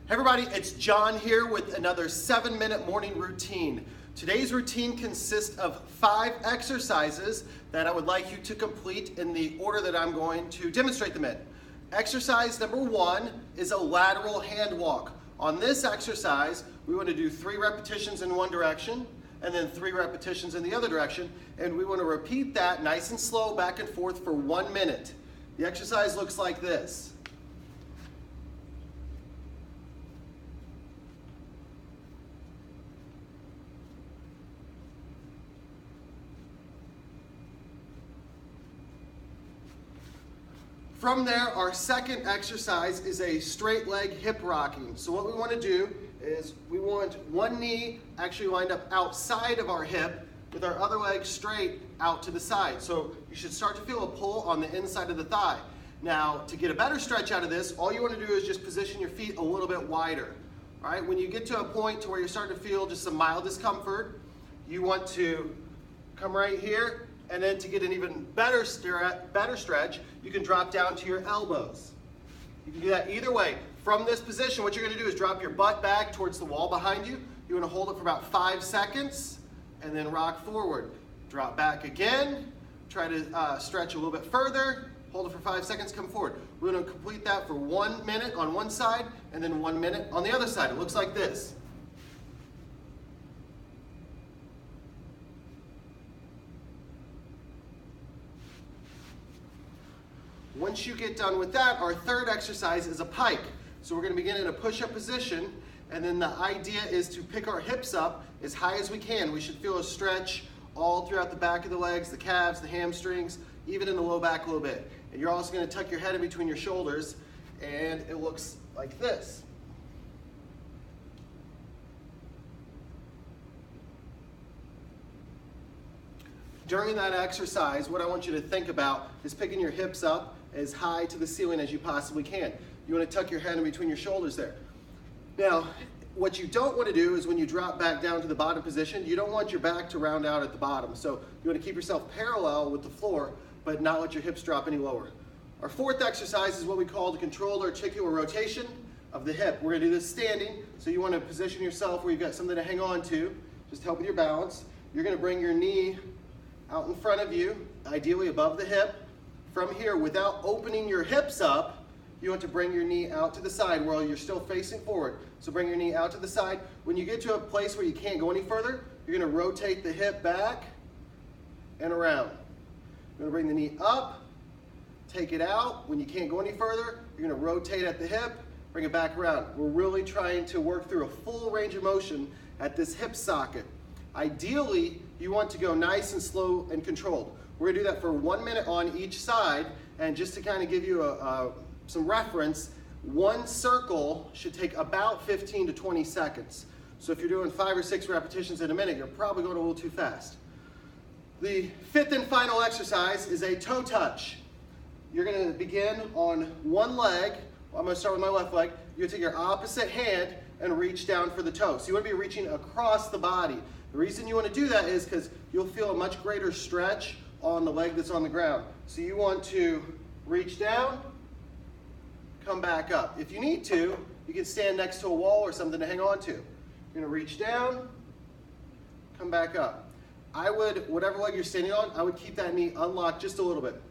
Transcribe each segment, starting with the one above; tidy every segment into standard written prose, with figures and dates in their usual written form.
Hey everybody, it's John here with another 7-minute morning routine. Today's routine consists of 5 exercises that I would like you to complete in the order that I'm going to demonstrate them in. Exercise number 1 is a lateral hand walk. On this exercise, we want to do 3 repetitions in one direction and then 3 repetitions in the other direction, and we want to repeat that nice and slow back and forth for 1 minute. The exercise looks like this. From there, our second exercise is a straight leg hip rocking. So what we want to do is we want one knee actually lined up outside of our hip with our other leg straight out to the side. So you should start to feel a pull on the inside of the thigh. Now, to get a better stretch out of this, all you want to do is just position your feet a little bit wider. All right, when you get to a point to where you're starting to feel just some mild discomfort, you want to come right here. And then to get an even better stretch, you can drop down to your elbows. You can do that either way. From this position, what you're going to do is drop your butt back towards the wall behind you. You want to hold it for about 5 seconds and then rock forward. Drop back again. Try to stretch a little bit further. Hold it for 5 seconds, come forward. We're going to complete that for 1 minute on one side and then 1 minute on the other side. It looks like this. Once you get done with that, our third exercise is a pike. So we're going to begin in a push-up position, and then the idea is to pick our hips up as high as we can. We should feel a stretch all throughout the back of the legs, the calves, the hamstrings, even in the low back a little bit. And you're also going to tuck your head in between your shoulders, and it looks like this. During that exercise, what I want you to think about is picking your hips up as high to the ceiling as you possibly can. You want to tuck your head in between your shoulders there. Now, what you don't want to do is when you drop back down to the bottom position, you don't want your back to round out at the bottom. So you want to keep yourself parallel with the floor, but not let your hips drop any lower. Our fourth exercise is what we call the controlled articular rotation of the hip. We're going to do this standing, so you want to position yourself where you've got something to hang on to, just help with your balance. You're going to bring your knee out in front of you, ideally above the hip. From here, without opening your hips up, you want to bring your knee out to the side while you're still facing forward. So bring your knee out to the side. When you get to a place where you can't go any further, you're going to rotate the hip back and around. You're going to bring the knee up, take it out. When you can't go any further, you're going to rotate at the hip, bring it back around. We're really trying to work through a full range of motion at this hip socket. Ideally, you want to go nice and slow and controlled. We're going to do that for 1 minute on each side, and just to kind of give you some reference, one circle should take about 15 to 20 seconds. So if you're doing 5 or 6 repetitions in a minute, you're probably going a little too fast. The fifth and final exercise is a toe touch. You're going to begin on one leg. I'm going to start with my left leg. You're going to take your opposite hand and reach down for the toe. So you want to be reaching across the body. The reason you want to do that is because you'll feel a much greater stretch on the leg that's on the ground. So you want to reach down, come back up. If you need to, you can stand next to a wall or something to hang on to. You're going to reach down, come back up. Whatever leg you're standing on, I would keep that knee unlocked just a little bit.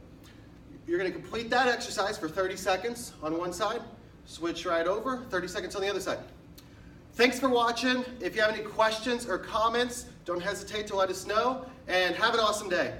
You're going to complete that exercise for 30 seconds on one side, switch right over, 30 seconds on the other side. Thanks for watching. If you have any questions or comments, don't hesitate to let us know, and have an awesome day.